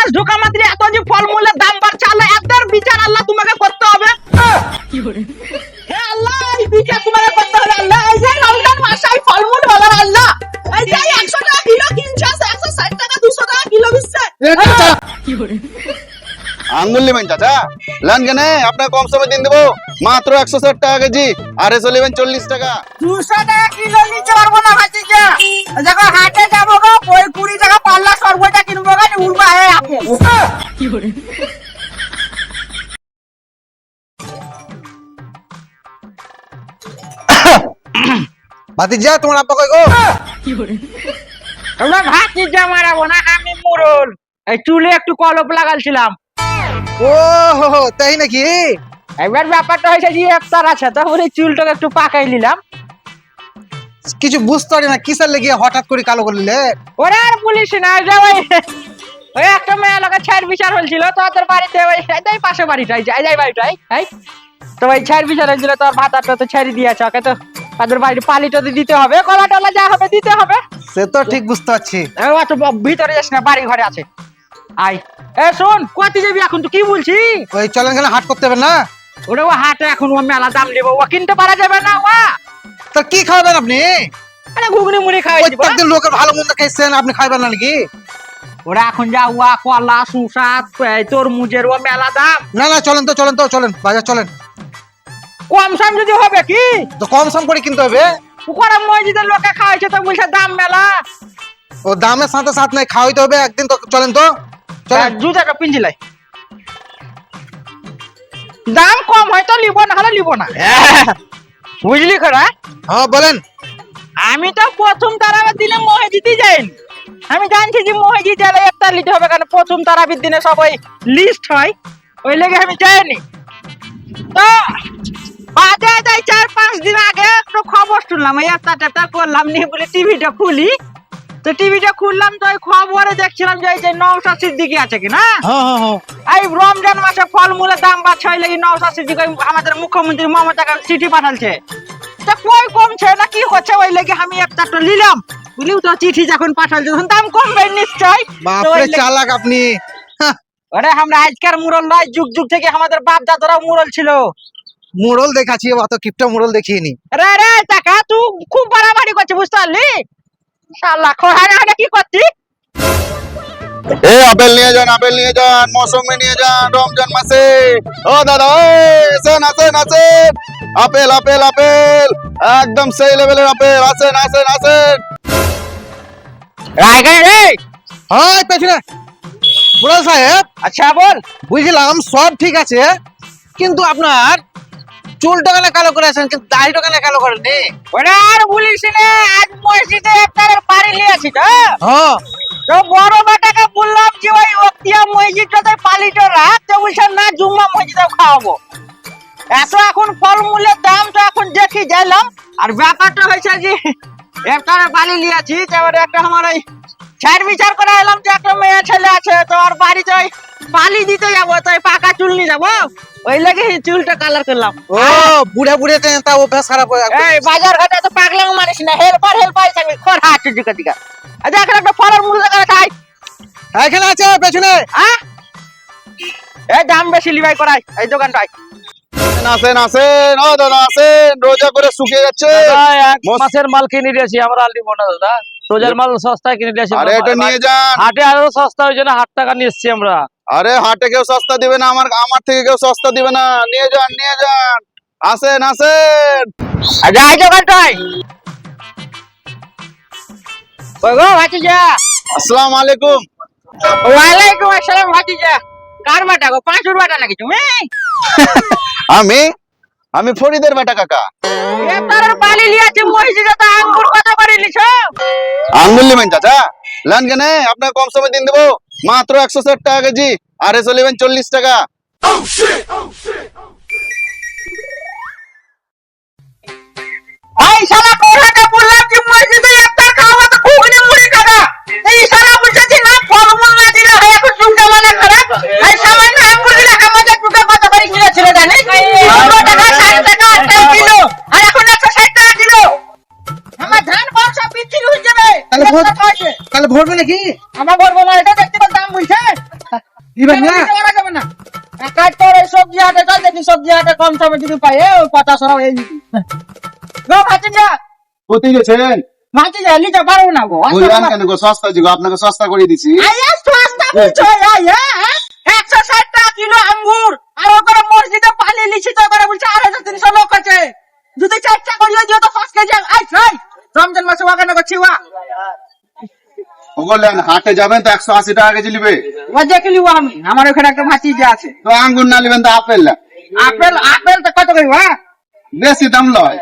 মাস ঢোকা মাত্র এত যে ফলমূলের দাম বাড়ছে, আল্লাহ এদের বিচার আল্লাহ তোমাকে করতে হবে। হে আল্লাহ, এই বিচার তোমাকে করতে হবে আল্লাহ। এই যে রমজান মাসে এই ফলমূল বাজার আল্লাহ, এই যে 100 টাকা কিলো কিনছে, 160 টাকা 200 টাকা কিলো দিচ্ছে। আঙ্গুল নেবেন চাচা, লান কেন আপনার কম সময় দিন দেবো, মাত্র 160 টাকা কেজি, আর এসে নেবেন 40 টাকা। 200 টাকা কিলো নিতে পারবো না ভাতিজা, যখন হাটে যাবো গো ওই 20 টাকা পাল্লা সরবটা কিনবো গো, উড়বা হে আপু। ভাতিজা তোমার আব্বা কই গো? তোমরা ভাতিজা মারাবো না, আমি মুরল। এই চুলে একটু কলপ লাগালছিলাম। ও হো তাই নাকি? এবার ব্যাপারটা হয়েছে যে ইফতার আছে, তখন এই চুলটাকে একটু পাকাই নিলাম। কিছু বুঝতে পারি না কিসের লেগে হঠাৎ করে কালো করলে। ওরে আর পুলিশ না, ওই একটা মেয়ে লোকে ছাড় বিচার হয়েছিল তোদের বাড়িতে, ওই এই পাশে বাড়িটাই যাই বাড়িটাই, তো ওই ছাড় বিচার হয়েছিল, তোর ভাতাটা তো ছেড়ে দিয়েছে, ওকে তো তাদের বাড়ির পালিটা দিতে হবে, কলা টলা যা হবে দিতে হবে। সে তো ঠিক বুঝতে পারছি। অত ভিতরে যাস না, বাড়ি ঘরে আছে। আই এ শোন, কত যাবি এখন, তো কি বলছি? ওই চলেন কেন হাট করতে হবে না? ওরে ও হাটে এখন ও মেলা দাম নেবো, ও কিনতে পারা যাবে না। ও তা কি খাবেন আপনি? আরে ঘুগনি মুড়ি খাওয়াই দিব। প্রত্যেকদিন লোকের ভালো মন্দ খাইছেন, আপনি খাইবেন না নাকি? ওরা এখন যা ওয়া কলা শসা তরমুজের ও মেলা দাম। না না চলেন চলেন বাজার চলেন। কম সম যদি হবে কি, তো কম সম করে কিনতে হবে। ওরা মসজিদের লোকে খাওয়াইছে তো বলছে দাম মেলা। ও দামের সাথে সাথ নাই, খাওয়াইতে হবে একদিন, তো চলেন তো চলেন। জুতাটা পিঞ্জিলাই দাম কম হয়তো লিব না, হলে লিব না। বুঝলি খরা? হ্যাঁ বলেন। আমি তো প্রথম তারাবির দিনে মসজিদে যাইনি। আমি জানছি যে মসজিদ গেলে একটা নিতে হবে, কারণ প্রথম তারাবির দিনে সবাই লিস্ট হয়, ওই লেগে আমি যাইনি। তো বাজে যাই 4-5 দিন আগে একটু খবর শুনলাম, এই একটা করলাম নি বলে টিভিটা খুলি, তো টিভিটা খুললাম, তো ওই খবরে দেখছিলাম যে এই যে নওশাদ সিদ্দিকী আছে কিনা, এই রমজান মাসে ফলমূলের দাম বাড়ছে, ওই লেগে নওশাদ সিদ্দিকী আমাদের মুখ্যমন্ত্রী মমতা চিঠি পাঠালছে। তা কই কমছে না কি হচ্ছে, ওই লেগে আমি একটা নিলাম। বুঝলি তো, চিঠি যখন পাঠালছে তখন দাম কমবে নিশ্চয়। বাপরে চালাক আপনি। আরে আমরা আজকার মুরল নয়, যুগ যুগ থেকে আমাদের বাপ দাদারাও মুরল ছিল। মোড়ল দেখাচ্ছি, অত কিপটা মোড়ল দেখিনি। রে টাকা তুই খুব বাড়াবাড়ি করছিস, বুঝতে পারলি? শালা খোহানা কি করছিস? এ আপেল নিয়ে যান, মৌসুমী নিয়ে যান, রমজান মাসে। ও দাদা আসেন, আপেল একদম সেই লেভেলের আপেল, আসেন। রায়গঞ্জ রে। হ্যাঁ পেছনে মোড়ল সাহেব, আচ্ছা বল। বুঝলাম সব ঠিক আছে, কিন্তু আপনার চুলটা কেন কালো করে আছেন, কিন্তু দাড়িটা কেন কালো করেননি? ওরা আর বলিস না, আজ মসজিদে একটা বাড়ি লিয়েছি তো। হ্যাঁ তো বড় বেটাকে বললাম যে ওই অক্তিয়া মসজিদটাতে পালিটা রাখ, তো বলছে না জুম্মা মসজিদে খাওয়াবো। এত এখন ফলমূলের দাম, তো এখন দেখি যাইলাম। আর ব্যাপারটা হয়েছে যে একটা বাড়ি লিয়েছি, তারপরে একটা আমার ওই ছাড় বিচার করে এলাম যে একটা মেয়ে ছেলে আছে, তো ওর বাড়িতে ওই পালি দিতে যাবো, তো পাকা চুল নিয়ে যাবো, ওই লেগে চুলটা কালার করলাম। ও বুড়ে তা অভ্যাস খারাপ হয়ে এই বাজার ঘাটে তো পাগলাম মানিস না, হেলপার থাকবি খর হাত দিকা। আচ্ছা এখন একটা ফলের মূল্য দেখা খাই। এখানে আছে পেছনে। হ্যাঁ এই দাম বেশি লিবাই করাই এই দোকানটাই। আসেন, ও দাদা আসেন, রোজা করে শুকিয়ে যাচ্ছে। এক মাসের মাল কিনে দিয়েছি আমরা, আর নিবো না দাদা, রোজার মাল সস্তায় কিনে দিয়েছি। আরে এটা নিয়ে যান, হাটে আরো সস্তা হয়েছে না, 8 টাকা নিয়ে এসছি আমরা। আরে হাটে কেউ সস্তা দিবে না, আমার থেকে কেউ সস্তা দিবে না, নিয়ে যান। আসেন। আচ্ছা এই দোকানটাই। ওই গো ভাতিজা। আসসালামু আলাইকুম। ওয়ালাইকুম আসসালাম ভাতিজা। কার বাটা গো, 5 বাটা নাকি তুমি? আমি ফরিদের বেটা কাকা। এটার বালি লিয়াছে মসজিদে, তো আঙ্গুর কত করে লিছো? আঙ্গুল নেবেন চাচা, লান কেন আপনার কম সময় দিন দেবো, মাত্র 160 টাকা কেজি, আর এসে নেবেন 40 টাকা। এই শালা কোথাটা বললাম যে মসজিদে একটা খাওয়া তো ঘুগনি মুড়ি খাবা, এই শালা বলছে যে না ফলমূল না দিলে হয় এখন চুলটা মানে খারাপ। এই সামান্য আঙ্গুর দিলে আমাদের চুলটা কত করে কিলো ছিল জানিস? 15 টাকা 60 টাকা 8 কিলো, আর এখন 160 টাকা কিলো। আমার ধান কম সব বিক্রি হয়ে যাবে। তাহলে ভরবে নাকি? আমার বলবো না, এটা দেখতে দাম বলছে। দিবেন না নিতে পারা যাবে না। এক কাজ কর, এই সবজি হাটে চল, দেখি সবজি হাটে কম সময় যদি পাই, ওই 50 এই নিবি। গো ভাতিজা, কোথায় গেছেন? ভাতিজা নিতে পারবো না গো। বললাম কেন গো, সস্তা জি গো, আপনাকে সস্তা করে দিছি। আরে সস্তা বলছো, এই 160 টাকা কিলো আঙ্গুর, আর ওখানে মসজিদে পানি লিচি তো করে বলছে 2300 লোক আছে। যদি 4টা করিয়ে দিও তো 5 কেজি আই খাই। রমজান মাসে ওখানে করছি ওয়া। বললেন হাটে যাবেন তো 180 টাকা কেজি নিবে। ও দেখে লিব আমি, আমার ওখানে একটা ভাতিজা আছে। তো আঙ্গুর না নেবেন তো আপেল না। আপেল আপেল তো কত করি ওয়া? বেশি দাম লয়,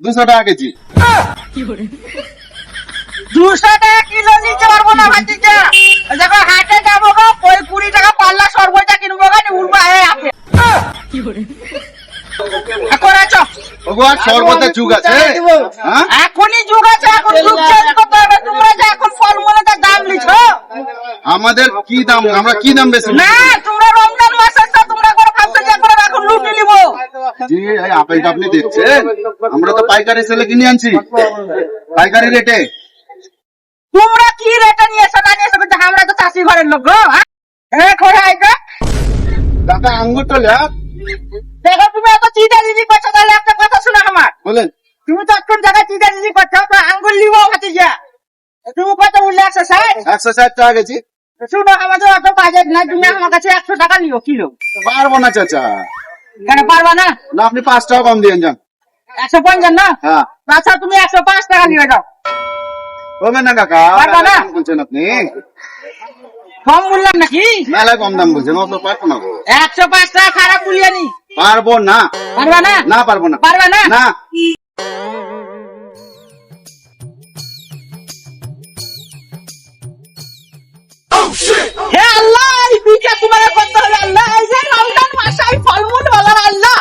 200 টাকা কেজি। 200 টাকা কিলো নিতে পারবো না ভাতিজা। দেখো হাটে যাবো গো, ওই 20 টাকা পাল্লা সরবটা কিনবো গো, নি উড়বা এই আপেল। এখন আছো ওগো আর শরবতের যুগ আছে। হ্যাঁ এখনই যুগ আছে, এখন যুগ চেঞ্জ করতে হবে। তোমরা যে এখন ফলমূলের দাম লিছো, আমাদের কি দাম, আমরা কি দাম বেশি না তোমরা রমজান মাসে তো তোমরা করে ভাবছো যে করে এখন লুটে নিব। জি? এই আপেলটা আপনি দেখছেন, আমরা তো পাইকারি সেলে কিনে আনছি, পাইকারি রেটে। তোমরা কি রেটে নিয়েছো না নিয়েছো, কিন্তু আমরা তো চাষি ঘরের লোক গো। খোড়া আইকা কাকা আঙ্গুর তো লেখ দেখো, তুমি এত চিন্তা করছো, তাহলে একটা কথা শোনো আমার। বলেন। তুমি তো এখন জায়গায় চিন্তা করছো, তো আঙ্গুল লিব ভাতিজা। তুমি কত বললে 160? 160 টাকা কেজি। শুনো, আমাদের অত বাজেট নাই, তুমি আমার কাছে 100 টাকা নিও কিলো। পারবো না চাচা। কেন পারবা না? না আপনি 5 টাকা কম দিয়ে যান। 150 না? হ্যাঁ আচ্ছা তুমি 105 টাকা নিয়ে যাও। কমেন না কাকা, পারবা না? দাম বলছেন আপনি, কম বললাম নাকি? মেলায় কম দাম বলছেন, অত পারবো না গো। 105 টাকা খারাপ বলিয়ে নি। পারবো না। পারবা না? না পারবো না। পারবা না? না। হে আল্লাহ, এই বিচার তোমার করতে হবে আল্লাহ। এই যে রমজান মাসে এই ফলমূল ওয়ালার আল্লাহ,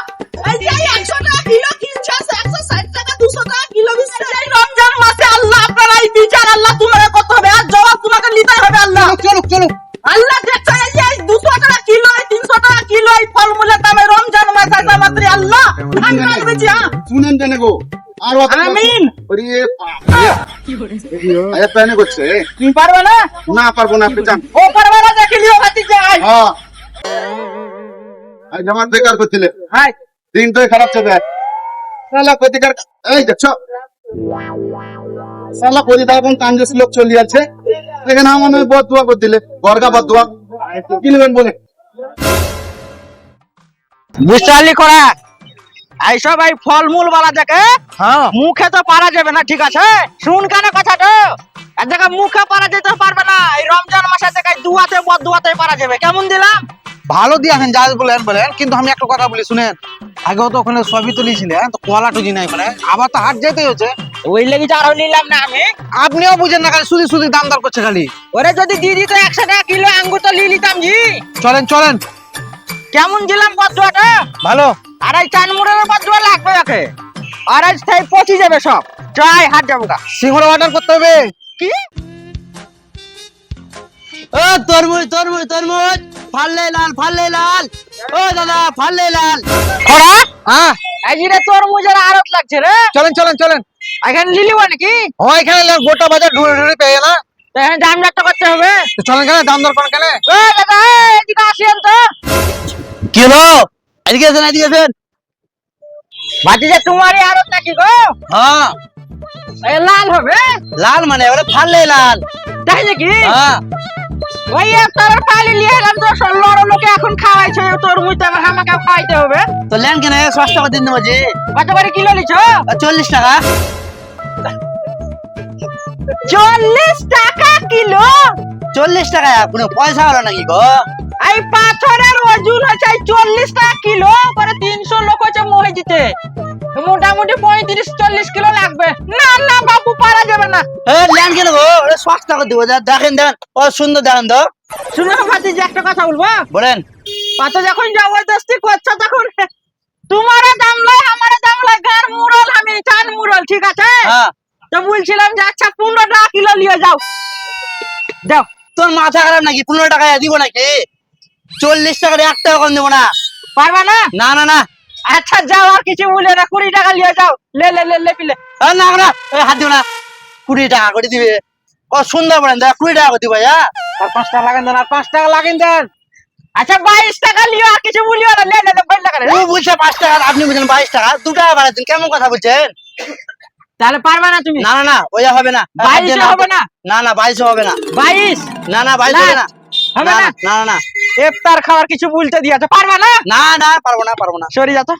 এই যে 100 টাকা কিলো কিনছে, 160 টাকা 200 টাকা কিলো বিক্রি, এই রমজান মাসে আল্লাহ আপনারা এই বিচার আল্লাহ তোমার করতে হবে, আর জবাব তোমাকে নিতে হবে আল্লাহ। চলো চলো আল্লাহ দেখছো, এই যে 200 টাকা কিলো, 300 টাকা কিলো এই ফলমূলের দামে রমজান মাস আসা মাত্র আল্লাহ আমি আসবেছি। শুনেন কেন গো, আর অত আমিন। ওরে আরে প্যানে করছে। তুমি পারবে না? না পারবো না, আপনি যান। ও পারবে না, দেখে লিও ভাতিজা। হ্যাঁ আজ আমার বেকার করছিলে, হাই দিনটাই খারাপ চলে। সালা প্রতিকার, এই দেখছো সালা প্রতিটা এখন কাঞ্জসি লোক চলে যাচ্ছে, এখানে আমার ওই বদুয়া করে দিলে, বর্গা বদুয়া কি নেবেন বলে। বুঝলি করা এইসব এই ফলমূল বালা দেখে হ্যাঁ মুখে তো পারা যাবে না, ঠিক আছে? শুন কেন কথাটা, আর দেখে মুখে পারা যেতে পারবে না, এই রমজান মাসে দেখে দুয়াতে বদুয়াতে পারা যাবে। কেমন দিলাম? ভালো দিয়েছেন যা বলেন বলেন, কিন্তু আমি একটা কথা বলি শুনেন, আগেও তো ওখানে সবই তুলিছিলেন, তো কলা টুজি নাই মানে, আবার তো হাট যেতে হচ্ছে। ওই লেগে আরো নিলাম না আমি। আপনিও বুঝেন না, খালি শুধু শুধু দাম দর করছে খালি। ওরে যদি দিদি তো 100 টাকা কিলো আঙ্গুর তো নিয়ে নিতাম জি। চলেন চলেন। কেমন দিলাম বদুয়াটা? ভালো। আর এই চানমুড়ের বদুয়া লাগবে ওকে, আর আজ তাই পচি যাবে সব। যাই হাট যাবো গা। সিঙ্গুর অর্ডার করতে হবে। কি ও তরমুজ তরমুজ তরমুজ, ফাললে লাল ফাললে লাল, ও দাদা ফাললে লাল। খরা হ্যাঁ এই রে তরমুজের আড়ত লাগছে রে, চলেন চলেন চলেন। এখানে লিলিব নাকি? এখানে গোটা বাজার ঢুড়ে ঢুড়ে পেয়ে না, তো এখানে দাম একটা করতে হবে। তো চলেন কেন, দাম দর করেন কেন? এ দাদা, এদিকে আসেন তো। কি হলো? এদিকে আছেন এদিকে আছেন। ভাতিজা তোমারই আড়ত নাকি গো? হ্যাঁ এ লাল হবে লাল মানে ওরে ফাললে লাল। তাই নাকি? হ্যাঁ ওই তার পালি নিয়ে এলাম তো, 16 লোকে এখন খাওয়াইছে তরমুজ, তো এবার আমাকে খাওয়াইতে হবে। তো লেন কেন 60 টাকা দিন দেবো জি। কত করে কিলো নিছো? 40 টাকা। 40 টাকা কিলো? 40 টাকা কোনো পয়সা হলো নাকি গো? এই পাথরের ওজন হচ্ছে 40 টাকা কিলো করে, 300 লোক হচ্ছে মসজিদে, মোটামুটি 35-40 কিলো লাগবে। না না বাবু, পারা যাবে না। লেন কেন গো, 60 টাকা দিব, দেখেন দেন ও সুন্দর দেখেন তো। শুনো ভাতিজা, একটা কথা বলবো। বলেন। পাতো যখন জবরদস্তি করছো তখন তোমারও দাম লয় আমারও দাম লয়, গার মুরল আমি, চান মুরল, ঠিক আছে? হ্যাঁ তো বলছিলাম যে আচ্ছা 15 টাকা কিলো নিয়ে যাও। দাও। তোর মাথা খারাপ নাকি? 15 টাকা দিব নাকি? 40 টাকা 1 টাকা কম দেবো না। পারবা না? না না না। আচ্ছা যাও, আর কিছু বলে না, 20 টাকা নিয়ে যাও। লে লে লে লে পিলে। না না, হাত দিব না। 20 টাকা করে দিবে। ও সুন্দর বলেন, 20 টাকা করে দিব। আর 5 টাকা লাগেন দেন, আর 5 টাকা লাগেন দেন। আচ্ছা 22 টাকা লিও, আর কিছু বলিও না, লে লে লে 22 টাকা লে। ও বলছে 5 টাকা, আপনি বলছেন 22 টাকা, 2 টাকা বাড়াচ্ছেন, কেমন কথা বলছেন? তাহলে পারবে না তুমি? না না না, ওইটা হবে না। 22 হবে না? না না 22 হবে না। 22 না না 22 হবে না। হবে না না? না না না ইফতার খাওয়ার কিছু বলতে দিয়েছে, পারবে না? না না, পারবো না পারবো না। সরি যা তো।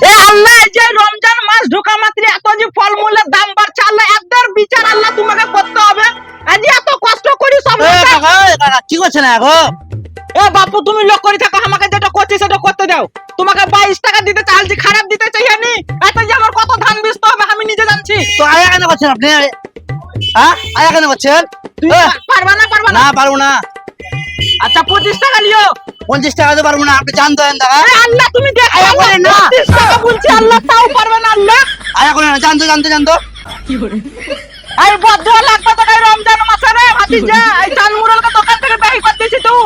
এ আল্লাহ, এই যে রমজান মাস ঢোকা মাত্র এত যে ফলমূলের দাম বাড়ছে, আল্লাহ এদের বিচার আল্লাহ তোমাকে করতে হবে। আজ এত কষ্ট করি সব এ লোকে। কাকা, এ কাকা, কি করছেন এখন? এ বাপু, তুমি লোক করে থাকো, আমাকে যেটা করছি সেটা করতে দাও। তোমাকে 22 টাকা দিতে চাইছি, খারাপ দিতে চাইনি। এত যে আমার কত ধান বেচতে হবে আমি নিজে জানছি। তো আয়া কেন করছেন আপনি? হ্যাঁ, আয়া কেন করছেন? তুই এ, পারবা না? পারবা না? না পারবো না। আচ্ছা 25 টাকা লিও। 50 টাকা তো পারবো না, আপনি জানতো দাদা। আরে আল্লাহ, তুমি দেখো আয়া আল্লাহ, বলেন না। 25 টাকা বলছি, আল্লাহ তাও পারবে না আল্লাহ। আয়া করে না, জানতো জানতো জানতো। এই বদ্ধ লাগবে তো এই রমজান মাসে রে ভাতিজা, এই চাল মুরলকে দোকান থেকে বের করে দিয়েছি তুই।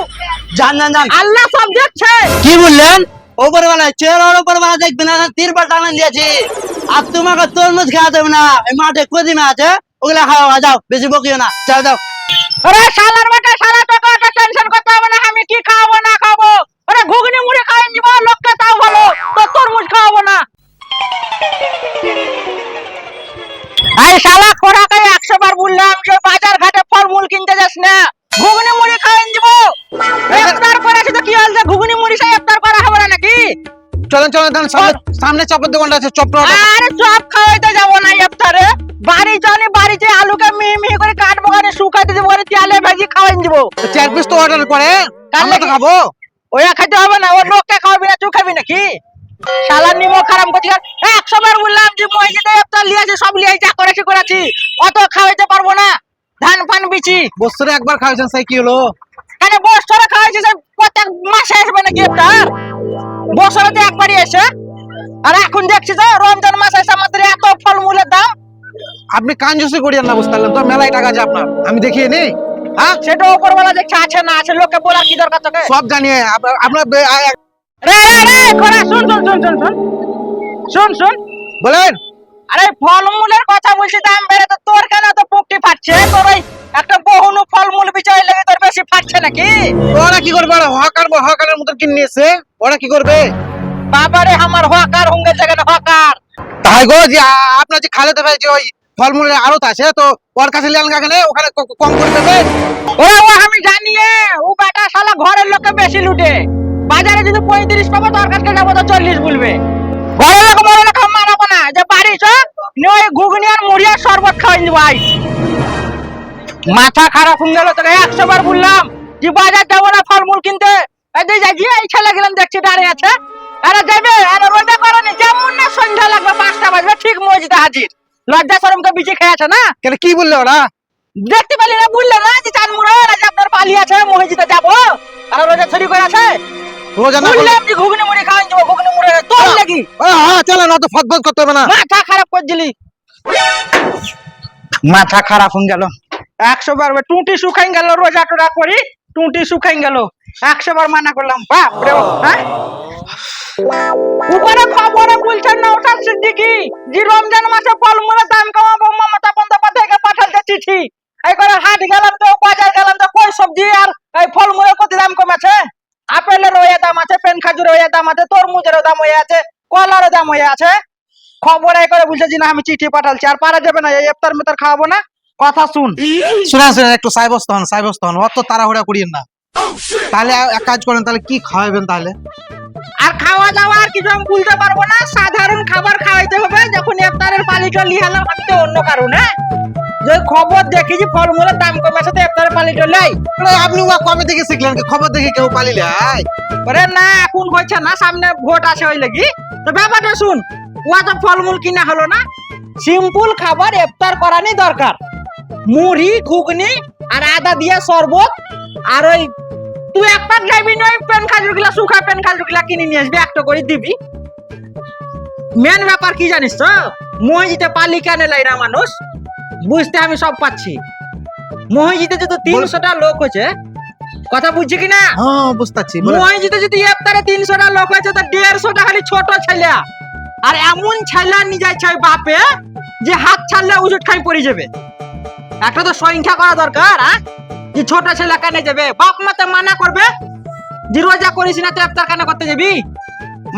জান জান জান। আল্লাহ সব দেখছে। কি বললেন? উপরওয়ালা চেয়ার উপরওয়ালা দেখবে না, তিরপাল টানা দিয়েছি। আর তোমাকে তরমুজ খাওয়া দেবে না, এই মাঠে কদিমে আছে, ওগুলা খাওয়া, যাও বেশি বকিও না, যাও যাও। আরে শালার বেটা, শালা তোকে অত টেনশন করতে হবে না, আমি কি খাবো না খাবো। আরে ঘুগনি মুড়ি খাই দিব, লোককে তাও ভালো, তো তরমুজ খাওয়াবো না। এই শালা খোরাকে 100 বার বললাম যে বাজার ঘাটে ফলমূল কিনতে যাস না, ঘুগনি মুড়ি খাই দিব। ইফতার করেছে তো কি হল, যে ঘুগনি মুড়ি সে ইফতার করা হবে না নাকি? চলেন চলেন চলেন, সামনে চপের দোকানটা আছে, চপ আরে চপ খাওয়াইতে যাবো না ইফতারে, বাড়ি যাওনি, বাড়িতে আলুকে মিহি মিহি করে কাটবো, কানে শুকাইতে দিব, করে তেলে ভেজে খাওয়াই দিব। 4 পিস তো অর্ডার করে, আমরা তো খাবো। ওই খাইতে হবে না, ওর লোককে খাওয়াবি না, তুই খাবি নাকি? শালা নিমো খারাপ করছি। 100 বার বললাম যে মসজিদে ইফতার লিয়েছি, সব লিয়ে যা করেছি করেছি, অত খাওয়াইতে পারবো না। ধান ফান বিচি বছরে একবার খাওয়াছেন, সেই কি হলো? কেন বছরে খাওয়াইছি, সে প্রত্যেক মাসে আসবে নাকি ইফতার? বছরে তো একবারই এসে। আর এখন দেখছি যে রমজান মাস এসে আমাদের এত ফলমূলের দাম। আপনি কাঞ্জুসি করিয়েন না, বুঝতে পারলেন তো? মেলায় টাকা আছে আপনার, আমি দেখিয়ে নি। হ্যাঁ, সেটা উপরবেলা দেখছে আছে না আছে, লোককে বলার কি দরকার তোকে? সব জানিয়ে আপনার রে রে রে খোরা, শুন শুন শুন শুন শুন শুন শুন। বলেন। আরে ফলমূলের কথা বলছি, দাম বেড়ে তো তোর কেন তো পুকটি ফাটছে? তোর ওই একটা বহুনু ফলমূল বিচাই লেগে তোর বেশি ফাটছে নাকি? ওরা কি করবে? ওরা হকারের মতো কিনে নিয়েছে, ওরা কি করবে? বাবারে আমার হকার হুঙ্গে জায়গা হকার। তাই গো, যে আপনার যে খালেতে ভাই যে ওই ফলমূলের আড়ত আছে, তো ওর কাছে লেন কাকানে, ওখানে কম করে দেবেন। ওরে ও আমি জানি, ও বেটা শালা ঘরের লোককে বেশি লুটে। বাজারে যদি 35 পাবো, তোর কাছে যাবো তো 40 বলবে। ঘরের লোক বড় লোক মানাবো না, যে বাড়ি চ নয় ঘুগনি আর মুড়ি আর শরবত খাওয়াই দিব। ভাই মাথা খারাপ হয়ে গেল তোকে, 100 বার বললাম যে বাজার যাবো না ফলমূল কিনতে। এই ছেলে গেলাম দেখছি দাঁড়িয়ে আছে। আরে যাবে, আরে রোজা করেনি, যেমন না সন্ধ্যা লাগবে 5টা বাজবে, ঠিক মসজিদে হাজির। লজ্জা শরমকে বিচে খেয়েছে না? কেন, কি বললে ওরা? দেখতে পেলি না, বুঝলে না যে চাঁদ মুড়ে যে আপনার পালি আছে, মসজিদে যাবো আর রোজা ছড়ি করে আছে। রোজা না বললাম যে ঘুগনি মুড়ি খাওয়াই যাবো, ঘুগনি মুড়ি তোর লাগি। হ্যাঁ, চলেন, অত ফতফত করতে হবে না। মাথা খারাপ করে দিলি, মাথা খারাপ হয়ে গেল। 100 বার টুটি শুকাই গেল, রোজা টোজা করি টুটি শুকাই গেল। 100 বার মানা করলাম, বাপ রে বাপ। হ্যাঁ, উপরে খবরে বলছেন না ওটা সিদ্দিকি যে রমজান মাসে ফলমূলের দাম কমাবো, মমতা বন্দ্যোপাধ্যায়কে পাঠালতে চিঠি। এই করে হাট গেলাম তো, বাজার গেলাম তো, কই সবজি আর এই ফলমূলের কত দাম কমেছে। আপেলের ওই দাম আছে, পেন খাজুরের ওই দাম আছে, তরমুজের দাম হয়ে আছে, কলার দাম হয়ে আছে। খবর এই করে বলছে যে না আমি চিঠি পাঠালছি, আর পারা যাবে না, এই ইফতার মিফতার খাওয়াবো না। কথা শুন, শুনে একটু সাইবস্ত হন, অত তাড়াহুড়া করিয়েন না। তাহলে এক কাজ করেন, তাহলে কি খাওয়াবেন তাহলে? আর খাওয়া দাওয়া আর কিছু আমি বলতে পারবো না, সাধারণ খাবার খাওয়াইতে হবে। যখন ইফতারের পালিটা লিহালাম আমি তো অন্য কারণে, যে খবর দেখি যে ফলমূলের দাম কমেছে তো ইফতারের পালিটা লাই। আপনি কবে থেকে শিখলেন? খবর দেখে কেউ পালিলে? ওরে না, এখন হচ্ছে না, সামনে ভোট আছে ওই লাগি। তো ব্যাপারটা শুন, ও তো ফলমূল কিনা হলো না, সিম্পল খাবার ইফতার করানি দরকার। মুড়ি ঘুগনি আর আদা দিয়ে শরবত, আর ওই তুই একটা যাবি না, পেন খাজুর গুলা, শুকা পেন খাজুর গুলা কিনে নিয়ে আসবি, একটা করে দিবি। মেন ব্যাপার কি জানিস তো, মসজিদে পালি কেন লাই না মানুষ, বুঝতে আমি সব পাচ্ছি। মসজিদে যদি 300টা লোক হয়েছে, কথা বুঝছি কিনা? হ্যাঁ, বুঝতে পারছি। মসজিদে যদি ইফতারে 300টা লোক হয়েছে, তো 150টা খালি ছোট ছেলে আর এমন ছাইলা নিয়ে যাচ্ছে ওই বাপে যে হাত ছাড়লে উজুট খাই পড়ে যাবে। একটা তো সংখ্যা করা দরকার, যে ছোট ছেলে কানে যাবে, বাপ মাতে মানা করবে যে রোজা করিস না তো ইফতার কানে করতে যাবি।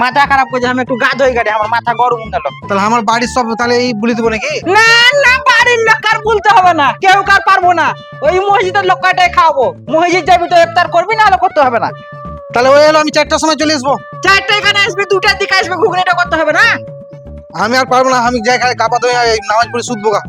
মাথা খারাপ করে আমি একটু গা ধুই গাড়ি, আমার মাথা গরম গেল। তাহলে আমার বাড়ির সব তাহলে এই বলে দেবো নাকি? না না, বাড়ির লোক আর বলতে হবে না, কেউ কার পারবো না, ওই মসজিদের লোক কয়টাই খাওয়াবো। মসজিদ যাবি তো ইফতার করবি, না হলে করতে হবে না। তাহলে ওই হলো আমি 4টার সময় চলে আসবো। 4টা এখানে আসবে, 2টার দিকে আসবে, ঘুগনিটা করতে হবে না। আমি আর পারবো না, আমি যাই খালি কাপা ধুয়ে নামাজ পড়ে শুধবো গা।